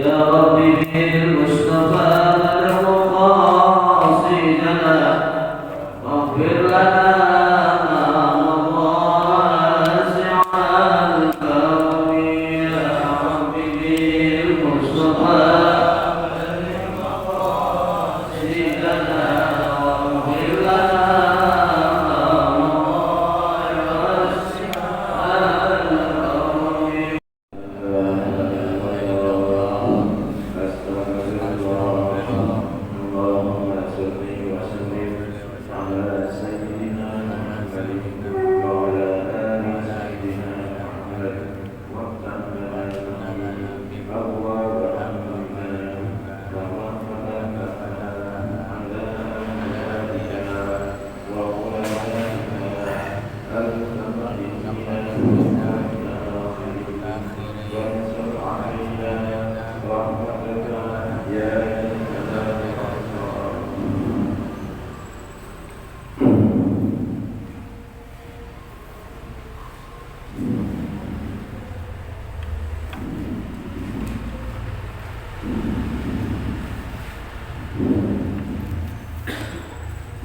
يا رب بالمصطفى بلغ قاصدنا واغفر لنا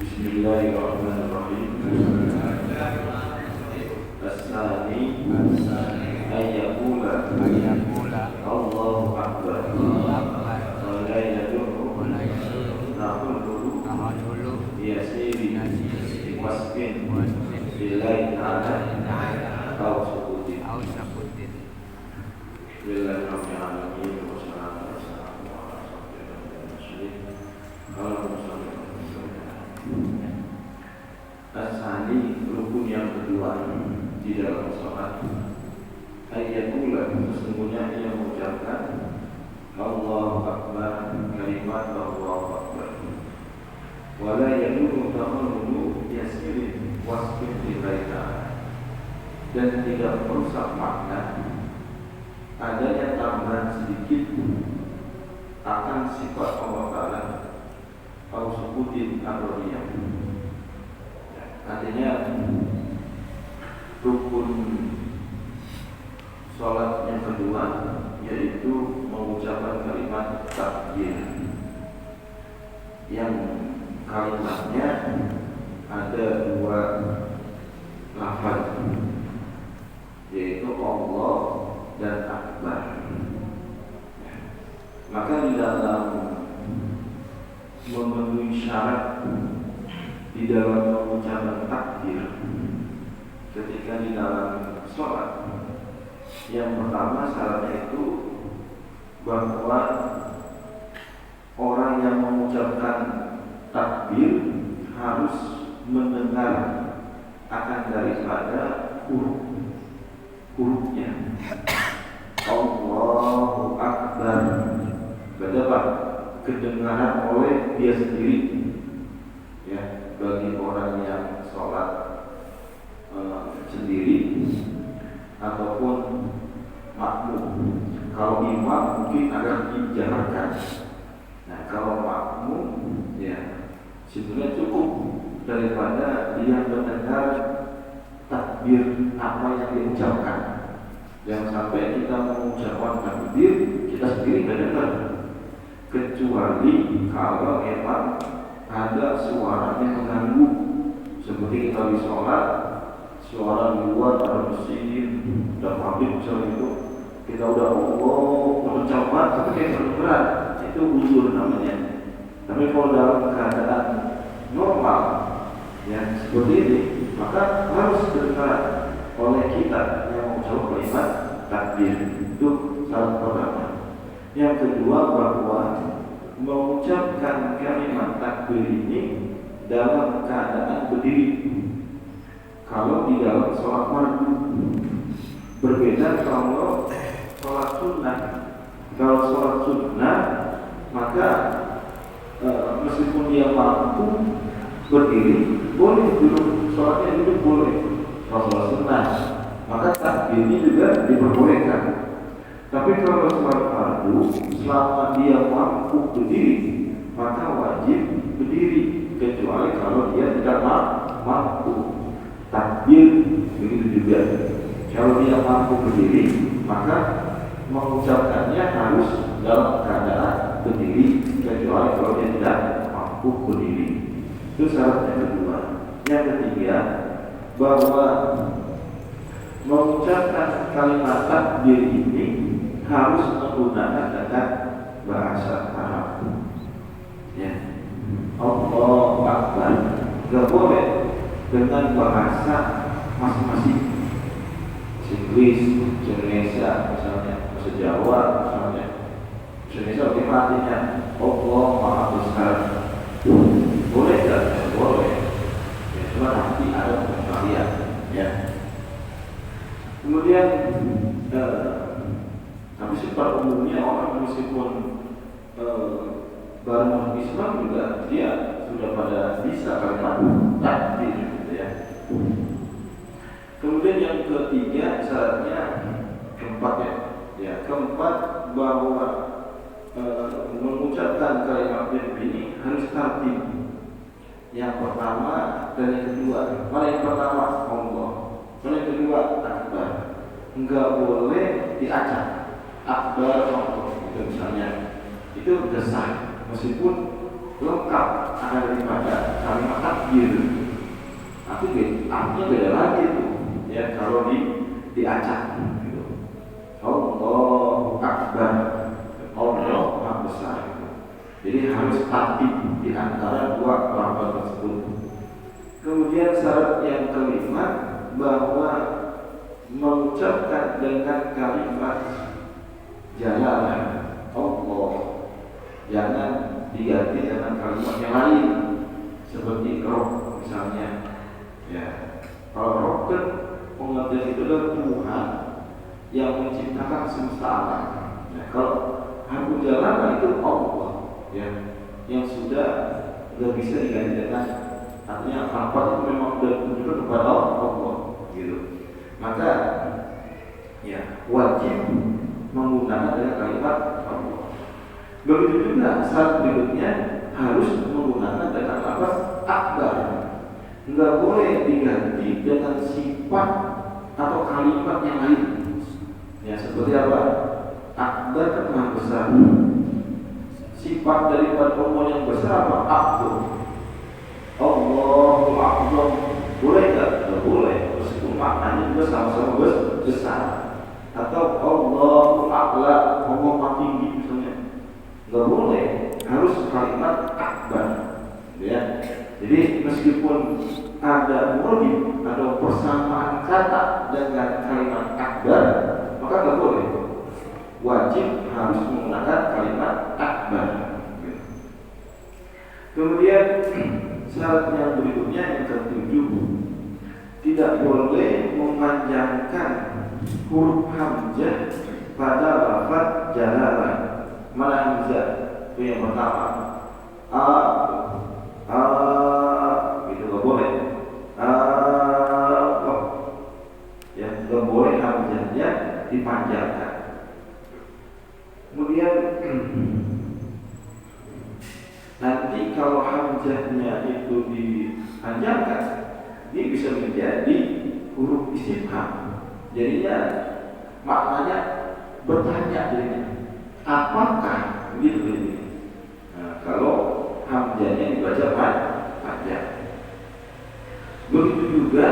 Bismillahirrahmanirrahim. As-sani ayyakula Allahu Akbar wa la yadurru nahulu yasiri wasbin billahi ta'ala au sukutin billahi rabbil alamin wa salatu wassalamu ala rasulillah. As-sani rukun yang kedua di dalam sholat ayyatul sesungguhnya ia mengucapkan Allahu Akbar kalimat Allahu Akbar wala yadurru ta'amulu yasirin wasbin billahi dan tidak merusak makna adanya tambahan sedikit akan sifat Allah Ta'ala au sukutin ar-riyah. Artinya rukun sholat yang kedua yaitu mengucapkan kalimat takbir yang kalimatnya ada dua lafaz yaitu Allah dan Akbar. Maka di dalam memenuhi syarat di dalam mengucapkan takbir ketika di dalam sholat, yang pertama syaratnya itu bahwa orang yang mengucapkan takbir harus mendengar akan daripada hurufnya Allahu Akbar, berdebat kedengaran oleh dia sendiri. Ya, bagi orang yang sholat sendiri ataupun makmum. Kalau imam mungkin agak dijalankan. Nah, kalau makmum ya sebenarnya cukup daripada dia mendengar takbir apa yang diucapkan. Jangan sampai kita mengucapkan takbir kita sendiri tidak dengar, kecuali kalau memang ada suara yang mengganggu, seperti kita di sholat, suara di luar ada mesin, ada pabrik misalnya itu, kita udah mengucapkan tapi kayak berat, itu uzur namanya. Tapi kalau dalam keadaan normal, ya seperti ini, maka harus didengar oleh kita yang mengucapkan kalimat takbir. Itu syarat pertama. Yang kedua bahwa mengucapkan kalimat takbir ini dalam keadaan berdiri. Kalau di dalam sholat fardu, berbeda kalau sholat sunnah. Kalau sholat sunnah maka meskipun dia mampu berdiri, boleh duduk, sholatnya duduk boleh. Kalau sholat sunnah maka takbir ini juga diperbolehkan. Tapi kalau sholat fardu, selama dia mampu berdiri, maka wajib berdiri, kecuali kalau dia tidak mampu. Takbir begitu juga. Kalau dia mampu berdiri, maka mengucapkannya harus dalam keadaan berdiri, kecuali kalau dia tidak mampu berdiri. Itu syarat yang kedua. Yang ketiga, bahwa mengucapkan kalimat takbir ini harus menggunakan dengan bahasa Arab. Ya, Allahu Akbar. Gak boleh dengan bahasa masing-masing. Inggris, Indonesia, misalnya bahasa Jawa, misalnya Indonesia artinya Allah Maha Besar. Boleh tidak? Ya, boleh. Ya, cuma nanti ada pengecualian. Ya. Kemudian, tapi sifat umumnya orang meskipun baru masuk Islam juga dia sudah pada bisa kalimat takbir, gitu ya. Kemudian yang ketiga syaratnya keempat ya keempat bahwa mengucapkan kalimat ini harus tertib. Yang pertama dan yang kedua. Mana yang pertama? Allah. Mana yang kedua? Akbar. Enggak boleh diacak. Akbar Allah itu misalnya. Itu sudah sah meskipun lengkap ada daripada kalimat takbir. Tapi artinya beda lagi itu. Ya kalau diacak gitu. Allahu Akbar. Allah Maha Besar gitu. Jadi harus tertib di antara dua lafaz tersebut. Kemudian syarat yang kelima bahwa mengucapkan dengan kalimat jalalah Allah, jangan diganti dengan kalimat yang lain seperti roh misalnya. Ya, kalau roh kan pengertian itu adalah Tuhan yang menciptakan semesta alam. Ya, kalau Hamdu Jalala itu Allah, ya, yang sudah tidak bisa diganti dengan, artinya apa itu memang sudah ditujukan kepada Allah, gitu. Maka, ya wajib menggunakan dengan kalimat Allah. Begitu juga syarat berikutnya harus menggunakan dengan lafaz akbar. Enggak boleh diganti dengan sifat atau kalimat yang lain. Ya seperti apa? Akbar kan Maha Besar. Sifat daripada Allah yang besar apa? Akbar. Allahu Akbar. Boleh tak? Tidak boleh. Meskipun maknanya juga sama-sama besar. Atau Allahu A'la, Allah Maha Tinggi misalnya. Tidak boleh. Harus kalimat akbar. Ya. Jadi meskipun ada murni, ada persamaan kata dengan kalimat akbar, maka tidak boleh. Wajib harus menggunakan kalimat akbar. Kemudian syarat yang berikutnya yang ketujuh, tidak boleh memanjangkan huruf hamzah pada lafaz jalalah. Mana hamzah? Itu yang pertama. Itu nggak boleh. Ya, nggak boleh hamzahnya dipanjangkan. Kemudian nanti kalau hamzahnya itu dipanjangkan, dia bisa menjadi huruf istifham. Jadinya maknanya bertanya jadinya. Apakah gitu? Nah, kalau hamzahnya dibaca panjang. Begitu juga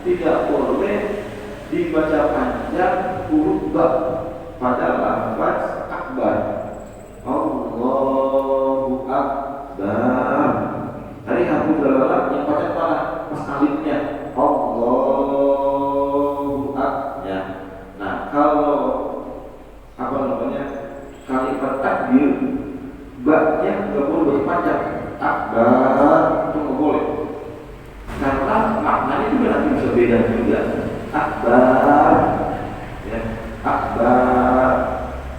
tidak boleh dibaca panjang huruf ba pada lafaz akbar. Allahu Akbar. Tadi Hamdu Jalala yang panjang mana? Pas alifnya. Allahu Akbar. Ya. Nah, kalau apa namanya? Kalimat takbir ba-nya nggak boleh berpanjang. Akbar itu nggak boleh. Karena maknanya juga nanti bisa beda juga. Akbar, ya, akbar.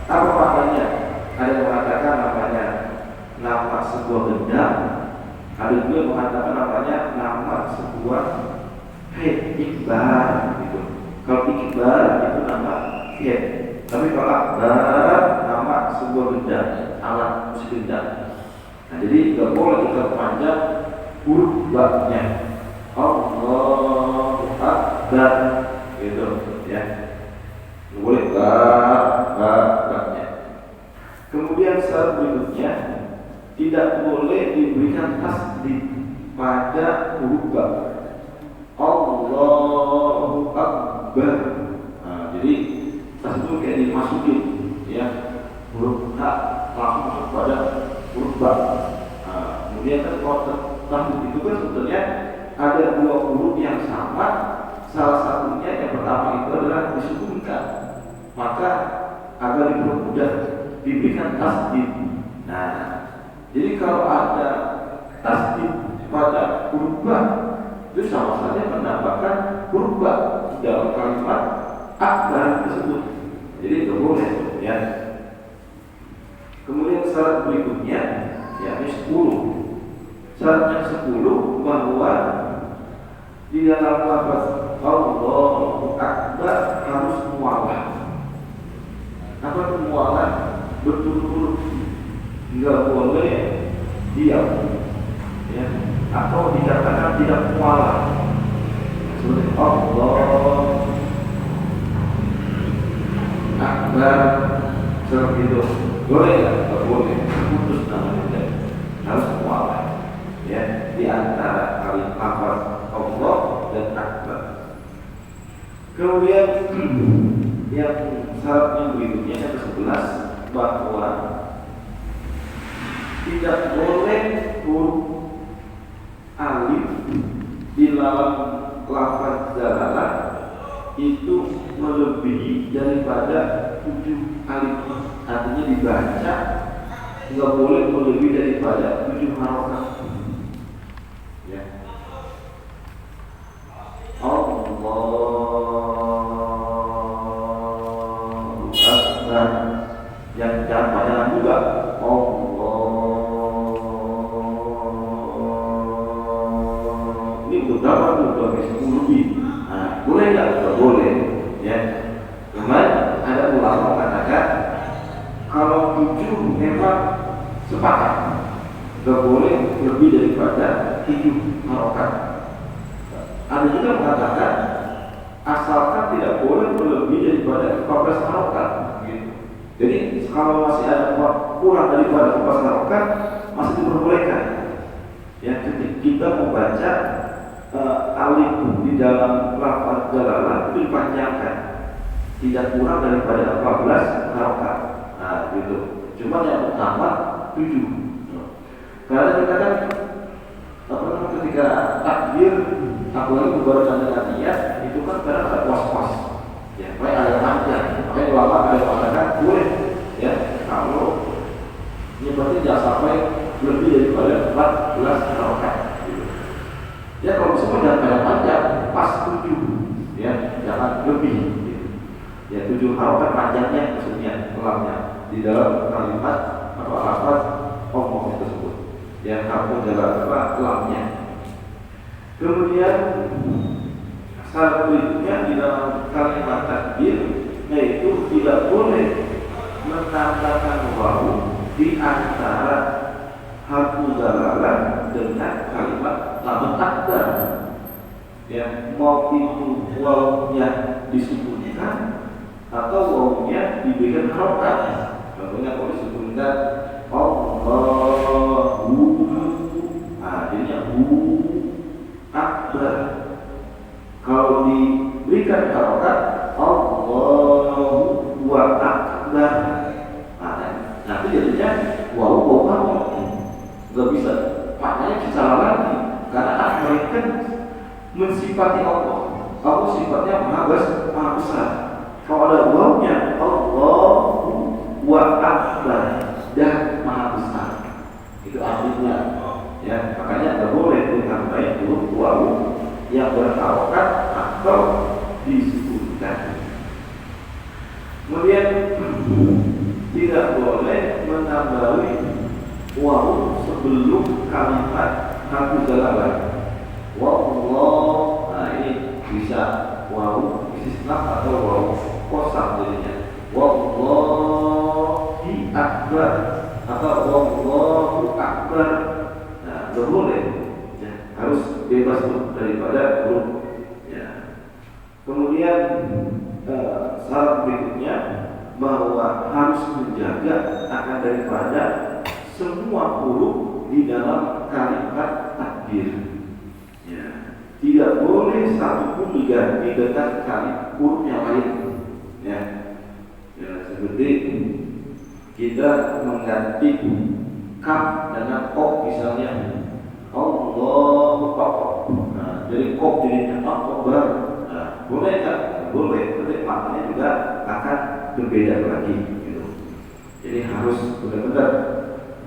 Apa maknanya? Ada yang mengatakan namanya nama sebuah benda. Ada juga yang mengatakan namanya nama sebuah ikbar, gitu. Kalau ikbar itu nama head. Tapi kalau akbar nama sebuah benda, alat musik benda. Nah, jadi nggak boleh kita panjang huruf ba-nya. Allahu Akbar, gitu ya. Boleh ba syarat berikutnya, tidak boleh diberikan tasdid pada huruf ba. Allahu Akbar. Nah, jadi tas itu kayak dimasukin, ya, huruf ha langsung masuk pada huruf ba. Nah, kemudian kan kalau tasdid itu kan sebetulnya ada dua huruf yang sama, salah satunya yang pertama itu adalah disukunkan, maka agar dipermudah diberikan tasdid. Nah, jadi kalau ada tasdid pada huruf ba, itu sama saja menambahkan huruf ba dalam kalimat akbar tersebut. Jadi itu boleh, ya. Kemudian syarat berikutnya, yakni 10. Syarat yang 10 bahwa di dalam lafaz Allahu Akbar harus mualah. Apa itu mualah? Betul-betul nggak boleh diam, ya, atau dikatakan tidak mualah. Seperti Allah Akbar seperti itu. Boleh nggak? Nggak boleh. Putus namanya. Harus mualah, ya, di antara kalimat lafaz Allah dan Akbar. Kemudian yang syaratnya berikutnya yang ke-11, bahwa tidak boleh huruf alif di dalam lafaz jalalah itu melebihi daripada 7 alif. Artinya dibaca nggak boleh melebihi daripada 7 harokat, ya. Allahu Akbar, yang jangan panjang juga. Ini untuk berapa tuh? 10 lebih. Nah, boleh nggak? Nggak boleh, ya. Cuman ada ulama mengatakan kalau 7 memang sepakat, nggak boleh lebih daripada 7 harokat. Ada juga mengatakan asalkan tidak boleh melebihi daripada 14 harokat, gitu. Jadi kalau masih ada kurang daripada 14 harokat masih diperbolehkan. Ya, ketika kita membaca alif di dalam lafaz jalalah itu dipanjangkan, tidak kurang daripada 14 harokat. Nah, gitu. Cuma yang utama 7. Karena kita kan ketika takbir, apalagi berbarengan dengan niat, itu kan kadang ada was-was, ya, makanya ada panjang. Makanya ulama ada yang mengatakan boleh, ya, kalau nyebatnya jangan sampai lebih daripada 14 harokat, gitu. Ya, kalau bisa jangan panjang, pas 7, ya, jangan lebih, gitu. Ya, 7 harokat panjangnya maksudnya lamnya di dalam kalimat atau lafaz omong tersebut, yang harus jalan lamnya. Kemudian syarat berikutnya di dalam kalimat takbir, yaitu tidak boleh menambahkan wawu di antara harfu jalalah dengan kalimat lamun akbar. Ya, mau itu wawunya disebutkan atau wawunya diberikan harokat. Contohnya kalau disebutkan Allahu, jadinya akbar. Kalau diberikan harokat Allahu akbar, nanti jadinya wawu kamu nggak bisa, maknanya salah lagi. Karena akbar kan mensifati Allah, Allah sifatnya maha besar. Kalau ada wawunya Allahu akbar dan maha besar, itu artinya, ya, makanya tidak boleh ditambahin huruf wawu yang berharokat atau disebutkan. Kemudian tidak boleh menambahi wawu sebelum kalimat harfu jalalah. Wallah, nah ini bisa wawu istisna atau wawu qasam jadinya. Wallahi akbar atau wallahu akbar. Nah, tidak boleh, ya, harus bebas daripada huruf, ya. Kemudian syarat berikutnya bahwa harus menjaga akan daripada semua huruf di dalam kalimat takbir. Ya. Tidak boleh satu pun diganti dengan kalimat huruf yang lain. Ya. Ya, seperti kita mengganti kaf dengan kop misalnya, Allahu Akbar. Nah, jadi kop jadinya Akbar. Nah, boleh tak? Boleh. Tapi maknanya juga akan berbeda lagi. Gitu. Jadi harus benar-benar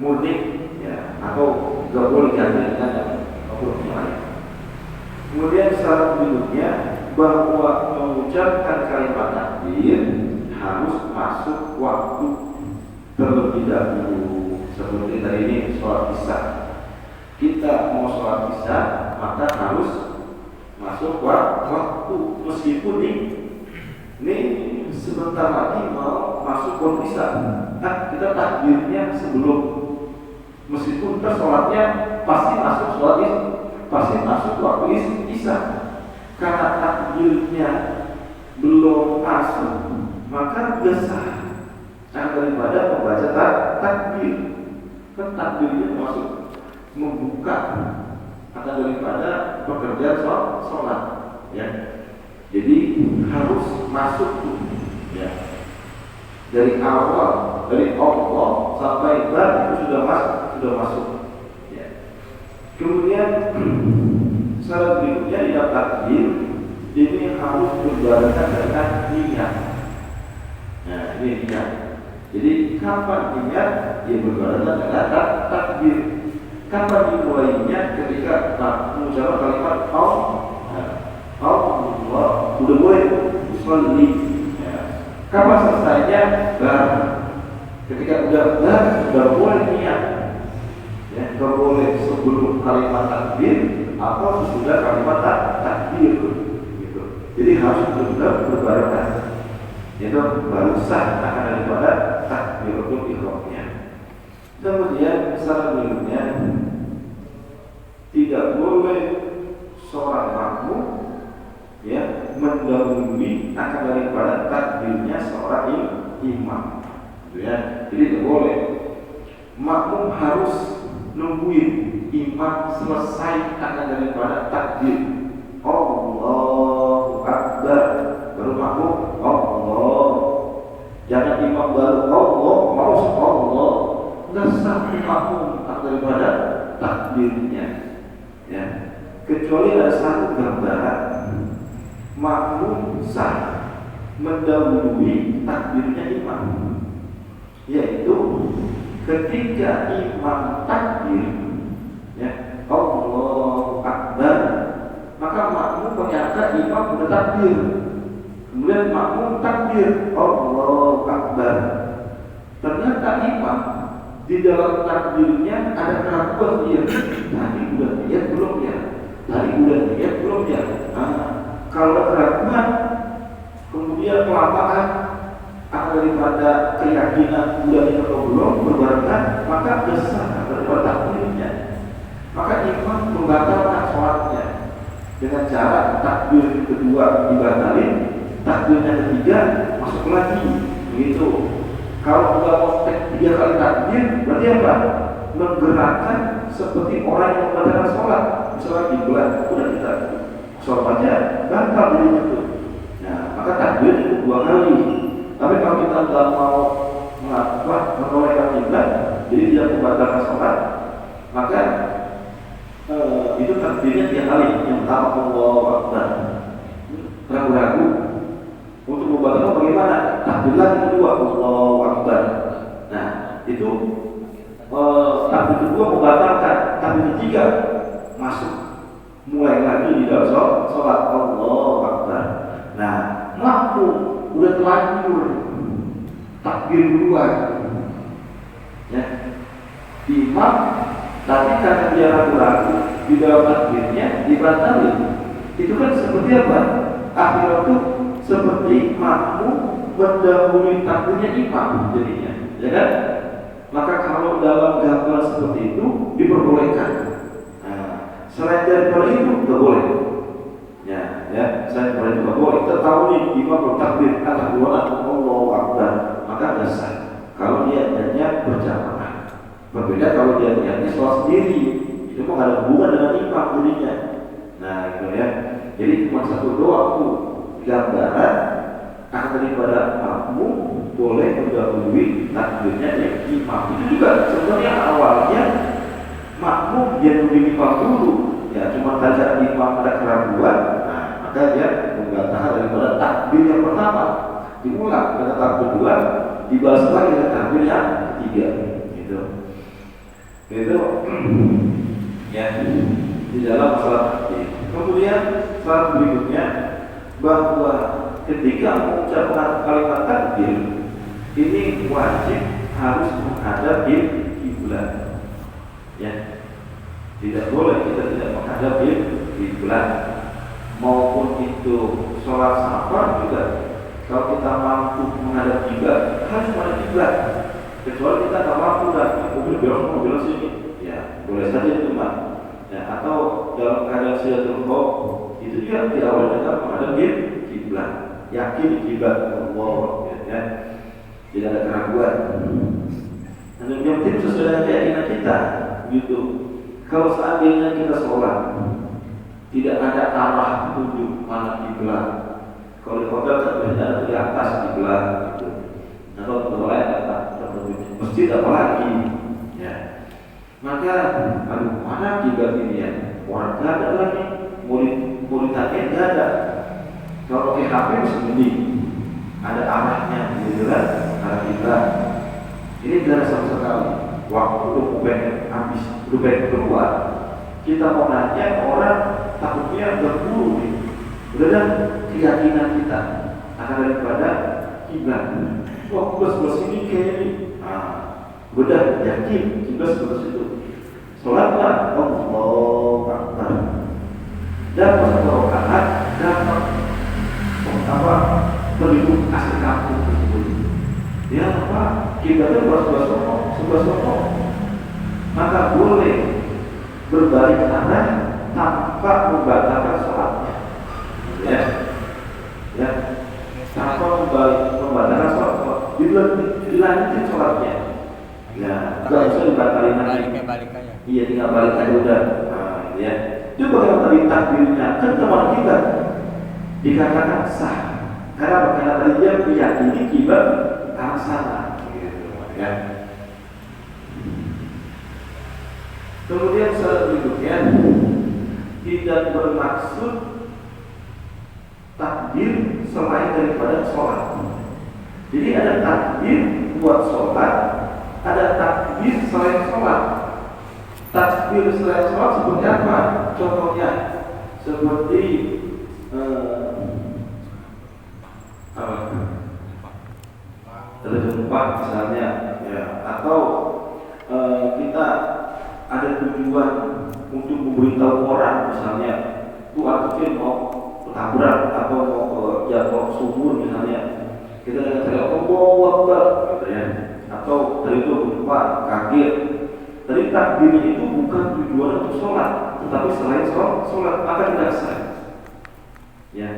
murni, ya, atau nggak boleh ganti dengan huruf yang lain. Kemudian syarat berikutnya bahwa mengucapkan kalimat takbir harus masuk waktu terlebih dahulu. Seperti tadi ini sholat isya. Kita mau sholat isya maka harus masuk waktu, meskipun ini sebentar lagi mau masuk waktu isya. Nah, kita takbirnya sebelum, meskipun kita sholatnya pasti masuk sholat isya, pasti masuk waktu isya. Karena takbirnya belum masuk, maka biasa daripada membaca takbir. Kan takbirnya masuk membuka akan daripada pekerjaan sholat, ya. Jadi harus masuk, ya. Dari awal, dari Allah sampai bar itu sudah masuk, ya. Kemudian syarat berikutnya di dalam takbir ini harus berbarengan dengan niat. Nah, ini niat. Jadi kapan niat? Dia berbarengan dengan takbir. Kapan dimulainya? Ketika mengucapkan kalimat Allah, udah boleh usolli. Ya. Kapan selesainya? Ketika udah boleh niat. Ya, nggak boleh sebelum kalimat takbir atau sesudah kalimat takbir. Gitu. Jadi harus benar-benar berbarengan. Itu baru sah akan daripada takbiratul ihramnya. Kemudian syarat berikutnya tidak boleh seorang makmum, ya, mendahului akan daripada takbirnya seorang imam. Ya, jadi tidak boleh. Makmum harus nungguin imam selesai akan daripada takbir. Allahu Akbar, baru makmum Allah. Jangan imam baru Allah, mau Allah, nggak sampai makmum akan daripada takbirnya. Ya, kecuali ada satu gambaran makmum sah mendahului takbirnya imam, yaitu ketika imam takbir, ya, Allahu Akbar, maka makmum ternyata imam sudah takbir. Kemudian makmum takbir Allahu Akbar. Ternyata imam di dalam takbirnya ada keraguan dia. Tadi udah niat belum ya? Nah, kalau keraguan kemudian kelamaan daripada keyakinan udah niat atau belum berbarengan, maka besar daripada takbirnya. Maka imam membatalkan sholatnya dengan cara takbir kedua dibatalin, takbirnya ketiga masuk lagi, begitu. Kalau nggak mau 3 kali takbir, berarti apa? Menggerakkan seperti orang yang membatalkan sholat. Misalnya di bulan, udah kita sholat aja, batal jadinya itu. Nah, maka takbir itu 2 kali. Tapi kalau kita nggak mau menoleh kiblat, jadi tidak membatalkan sholat, maka itu takbirnya 3 kali. Yang pertama Allahu Akbar, ragu-ragu untuk membatalkan bagaimana? Takbir lagi kedua Allahu Akbar. Nah, itu takbir kedua membatalkan, takbir ketiga masuk, mulai lagi di dalam sholat Allahu Akbar. Nah, makmum udah terlanjur takbir duluan, ya, imam, tapi karena dia ragu-ragu di dalam takbirnya dibatalin. Itu kan seperti apa? Akhirnya itu seperti makmum mendahului takbirnya imam jadinya, ya kan? Maka kalau dalam gambar seperti itu diperbolehkan. Nah, selain daripada itu nggak boleh. Ya, selain daripada itu nggak boleh. Kita tahu nih imam bertakbir, Allahu Akbar, berjamaah. Berbeda kalau dia niatnya sholat sendiri, itu mah nggak ada hubungan dengan imam jadinya. Nah gitu ya. Jadi cuma satu doa tuh gambaran akan daripada makmum boleh mendahului takbirnya yang imam. Itu juga sebenarnya awalnya makmum dia nungguin imam dulu, ya cuma saja imam ada keraguan, nah maka dia membatalkan daripada takbir yang pertama, diulang dengan takbir kedua, dibalas lagi dengan takbir yang ketiga, gitu. Itu ya di dalam salat takbir. Kemudian salat berikutnya bahwa ketika mengucapkan kalimat takbir ini wajib harus menghadap kiblat. Ya, tidak boleh kita tidak menghadap kiblat, maupun itu sholat safar juga. Kalau kita mampu menghadap kiblat harus menghadap kiblat. Kecuali kita tak mampu dan mobil belok sini, ya boleh saja itu mah. Ya, atau dalam keadaan silatul khauf itu juga diawali dengan menghadap kiblat. Yakin kiblat Allah, ya, tidak ada keraguan. Dan yang penting sesuai dengan keyakinan kita. Gitu. Kalau seandainya kita sholat tidak ada arah petunjuk mana kiblat, kalau di hotel ada di atas kiblat, gitu. Nah kalau tempat lain ada petunjuk masjid apalagi, ya. Maka aduh mana kiblat ini ya? Orang nggak ada lagi, mau ditanya nggak ada. Kalau pakai HP sembunyi, ada arahnya, gitu kan? Arah kiblat. Ini tidak sama sekali. Waktu dokumen habis, dokumen keluar, kita mau nanya orang takutnya berburu nih. Udah dah keyakinan kita akan daripada kiblat. Wah, sebelah sini kayak ini. Udah yakin kiblat sebelah situ. Sholatlah Allahu Akbar. Dapat satu rakaat, dapat penduduk asli kampung tersebut. Ya apa? Kiblatnya sebelah sono, maka boleh berbalik arah tanpa membatalkan sholatnya, ya, tanpa membatalkan sholat, dilanjutin sholatnya, ya, nggak usah dibatalin lagi, iya tinggal balik aja udah, ya, itu bagaimana tadi takbirnya, kan teman kita dikatakan sah, karena tadi dia meyakini kiblat arah sana. Ya. Kemudian salat berikutnya tidak bermaksud takbir selain daripada sholat. Jadi ada takbir buat sholat, ada takbir selain sholat. Takbir selain sholat seperti apa? Contohnya seperti terjempat misalnya, ya, atau kita ada tujuan untuk memberitahu orang misalnya, itu artinya mau bertabrak atau mau jatuh sumur misalnya, kita dengan cara Allahu Akbar, gitu ya, atau dari itu berjumpa kaget. Tadi takbirnya itu bukan tujuan untuk sholat, tetapi selain sholat maka tidak sah, ya,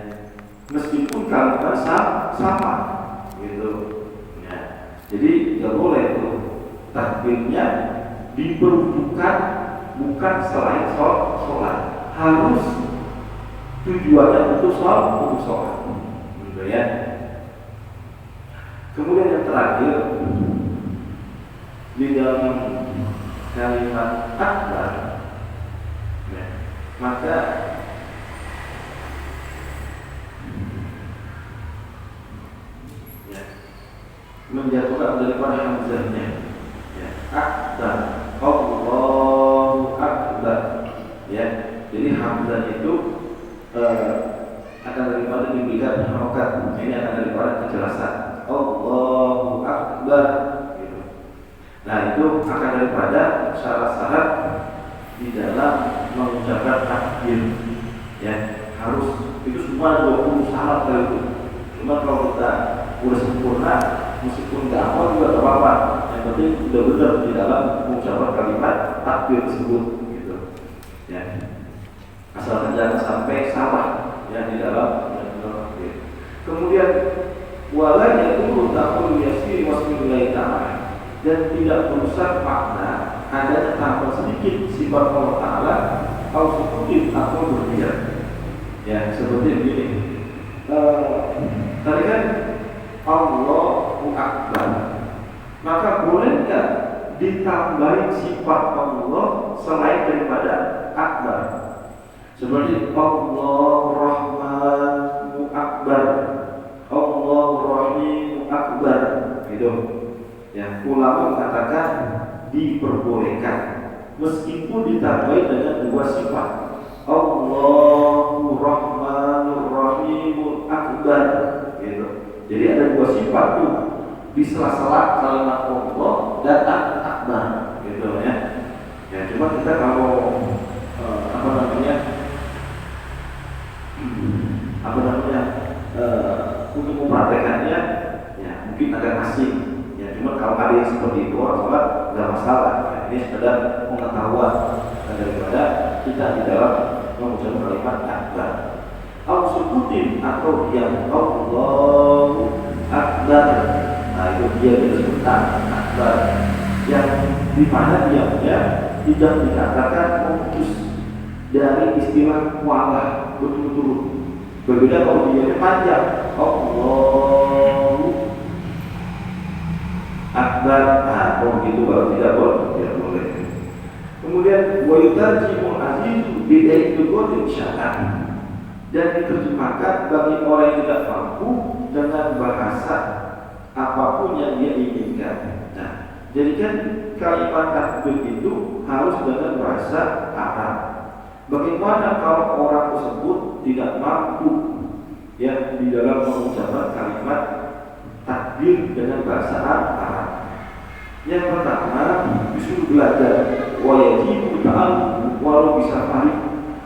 meskipun kalimat sama, gitu. Jadi tidak boleh tuh takbirnya diperuntukkan bukan selain sholat, harus tujuannya untuk sholat, gitu ya. Kemudian yang terakhir di dalam kalimat akbar, ya, maka menjatuhkan daripada hamzahnya, ya, akbar, Allahu Akbar, ya. Jadi hamzah itu akan daripada diberikan harokat, ini akan daripada kejelasan Allahu Akbar, gitu. Nah itu akan daripada syarat-syarat di dalam mengucapkan takbir, ya, harus itu semua 20 syarat dari itu. Cuma kalau kita udah sempurna, meskipun nggak apa juga nggak apa-apa, yang penting udah benar di dalam mengucapkan kalimat takbir tersebut, gitu, ya. Asalkan jangan sampai salah, ya, di dalam takbir. Kemudian walanya itu takul yasir wasmillahi ta'ala, dan tidak merusak makna adanya tambah sedikit sifat Allah Ta'ala atau sedikit atau berdiam. Ya, seperti begini. Tadi kan Allahu Akbar, maka bolehkah ditambahin sifat Allah selain daripada Akbar? Seperti Allah Rahmanu Akbar, Allah Rahimu Akbar, gitu. Ya, ulama mengatakan diperbolehkan meskipun ditambahi dengan dua sifat, Allahu Rahmanur Rahimul Akbar, gitu. Jadi ada dua sifat tuh di sela-sela kalimat Allah dan Akbar, gitu ya. Ya, cuma kita kalau untuk mempraktekannya, ya mungkin agak asing. Ya, cuma kalau ada yang seperti itu orang sholat nggak masalah. Ya, ini sekedar pengetahuan daripada kita di dalam mengucapkan kalimat Akbar. Al-Sukutin atau yang Allahu Akbar. Nah, itu dia disebutkan Akbar. Yang dimana dia tidak dikatakan fokus dari istilah kuala betul-betul. Berbeda kalau dia panjang, Allahu Akbar. Nah, kalau begitu baru tidak boleh. Kemudian wa yutarjimul azizu bi ayyihi syar'an, dan diterjemahkan bagi orang yang tidak mampu dengan bahasa apapun yang dia inginkan. Nah, jadi kan kalimat takbir itu harus dengan bahasa Arab. Bagaimana kalau orang tersebut tidak mampu ya di dalam mengucapkan kalimat takbir dengan bahasa Arab? Yang pertama disuruh belajar, wajib ta'allum walau bisa paling,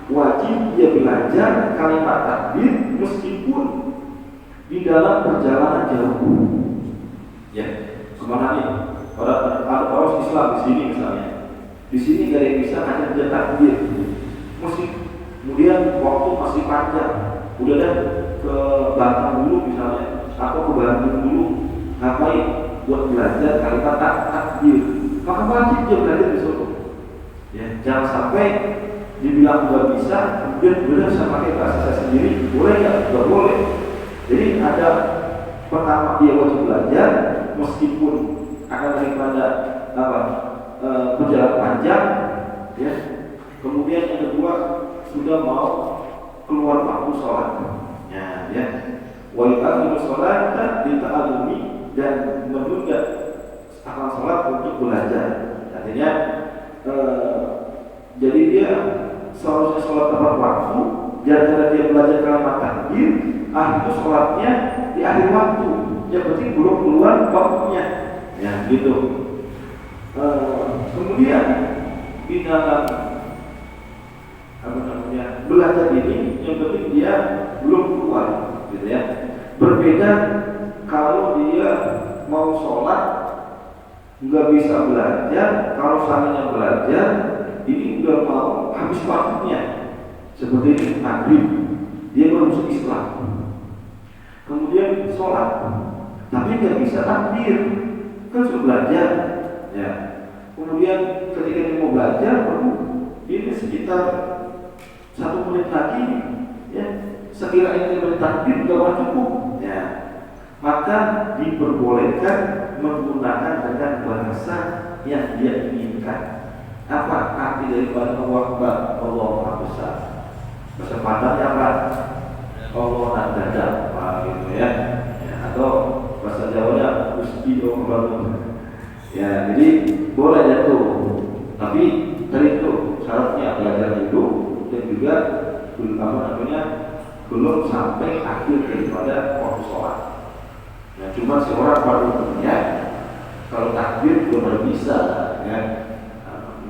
wajib dia belajar kalimat takbir meskipun di dalam perjalanan jauh. Ya, kemana nih? Orang Islam di sini misalnya, di sini gak ada yang bisa hanya takbir. Kemudian waktu masih panjang, udah deh ke Batam dulu misalnya, atau ke Bandung dulu, ngapain? Buat belajar kalimat takbir. Maka wajib dia belajar di situ. Ya, jangan sampai dibilang nggak bisa, kemudian udah bisa pakai bahasa saya sendiri, boleh nggak? Nggak boleh. Jadi ada pertama dia wajib belajar, meskipun akan daripada perjalanan panjang, ya. Kemudian yang kedua sudah mau keluar waktu sholat, ya. Wajib sholat dan dita'alumi, dan menunda akan sholat untuk belajar. Artinya, jadi dia seharusnya sholat tepat waktu, jangan dia belajar kalimat takbir, itu sholatnya di akhir waktu. Yang penting belum keluar waktunya, ya gitu. Kemudian di dalam belajar ini yang penting dia belum keluar, gitu ya. Berbeda kalau dia mau sholat nggak bisa belajar, kalau seandainya belajar ini udah mau habis waktunya, seperti ini maghrib, dia baru masuk Islam, kemudian sholat, tapi nggak bisa takbir, kan sudah belajar, ya. Kemudian ketika dia mau belajar, ini sekitar 1 menit lagi, ya, sekiranya dia bertakbir gak cukup, ya, maka diperbolehkan menggunakan dengan bahasa yang dia inginkan. Apa arti daripada Allah Akbar? Allah Maha Besar. Bahasa Padangnya apa? Allah nak dadap, gitu ya. Atau bahasa Jawanya Gusti Allah. Ya, jadi boleh jatuh. Tapi tadi itu syaratnya belajar dulu dan juga belum sampai akhir daripada waktu sholat. Nah, cuma seorang baru punya, kalau takbir belum bisa, ya.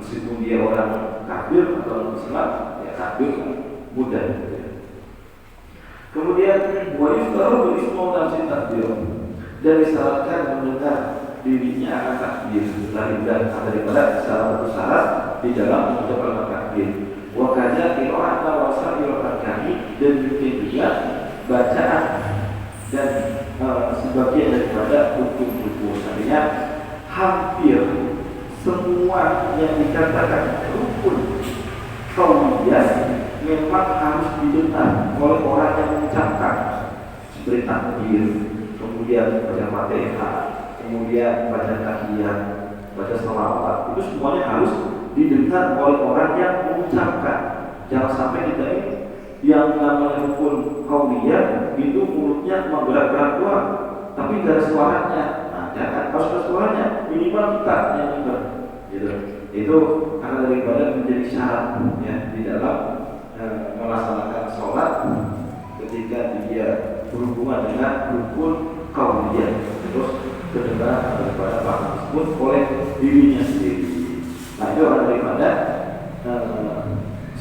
Meskipun dia orang kafir atau Islam, ya takbir mudah. Ya. Kemudian wajib taruh berismu nafsi takbir, dan disyaratkan mendengar dirinya akan takbir daripada salah satu syarat di dalam mengucapkan takbir. Wakanya qira'at wa kami, dan mungkin juga bacaan dan sebagian daripada hukum-hukum. Artinya hampir semua yang dikatakan rukun qauliyah memang harus didengar oleh orang yang mengucapkan, seperti takbir, kemudian baca Fatihah, kemudian baca tahiyat, baca sholawat, itu semuanya harus didengar oleh orang yang mengucapkan. Jangan sampai kita ini yang namanya rukun qauliyah itu mulutnya menggerak-gerak doang, tapi gak ada suaranya. Nah, jangan, harus ada suaranya, minimal kita yang dengar. Gitu. Itu karena daripada menjadi syarat ya di dalam melaksanakan sholat ketika dia berhubungan dengan rukun qauliyah, terus kedengaran daripada bahasa tersebut oleh dirinya sendiri. Nah, itu adalah daripada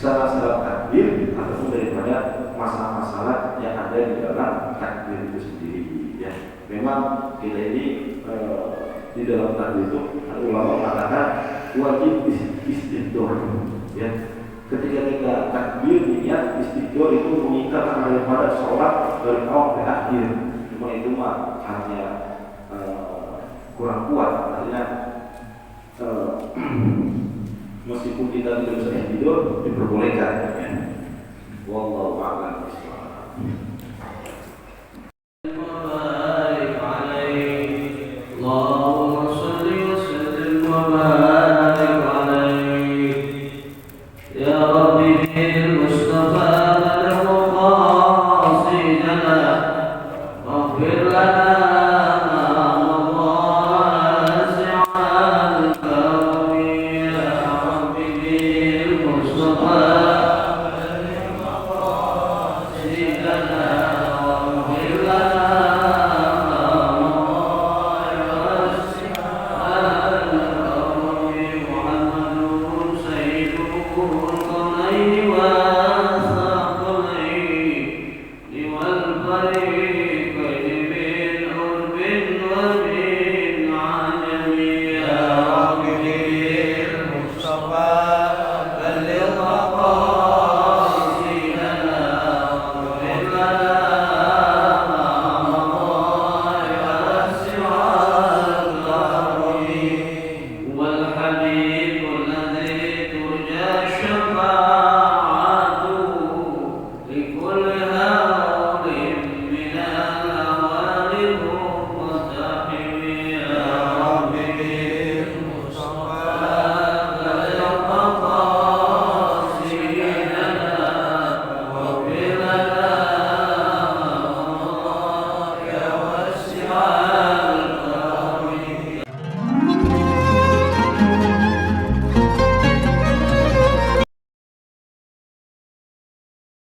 syarat-syarat takbir ataupun daripada masalah-masalah yang ada di dalam takbir itu sendiri. Ya, memang kita ini di dalam takbir itu ulama mengatakan wajib istighfar. Ya, ketika kita takbir niat istighfar itu mengikat daripada sholat dari awal ke akhir. Cuma itu mah hanya kurang kuat, artinya meskipun kita tidak bisa tidur diperbolehkan. Ya. Wallahu a'lam bishawab. المصطفى له قاصدنا واغفر لنا